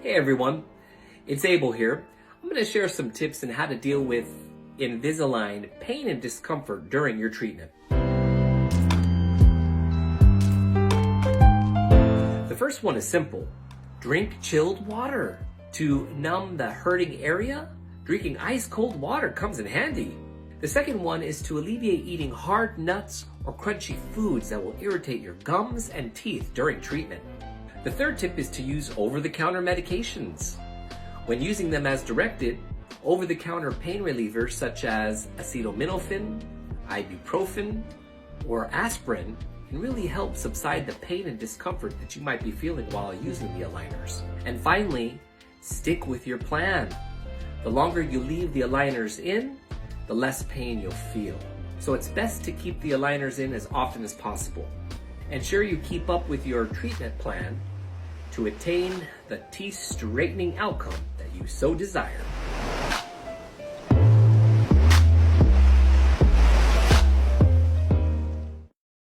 Hey everyone, it's Abel here. I'm going to share some tips on how to deal with Invisalign pain and discomfort during your treatment. The first one is simple. Drink chilled water. To numb the hurting area, drinking ice cold water comes in handy. The second one is to alleviate eating hard nuts or crunchy foods that will irritate your gums and teeth during treatment. The third tip is to use over-the-counter medications. When using them as directed, over-the-counter pain relievers such as acetaminophen, ibuprofen, or aspirin can really help subside the pain and discomfort that you might be feeling while using the aligners. And finally, stick with your plan. The longer you leave the aligners in, the less pain you'll feel. So it's best to keep the aligners in as often as possible. Ensure you keep up with your treatment plan to attain the teeth straightening outcome that you so desire.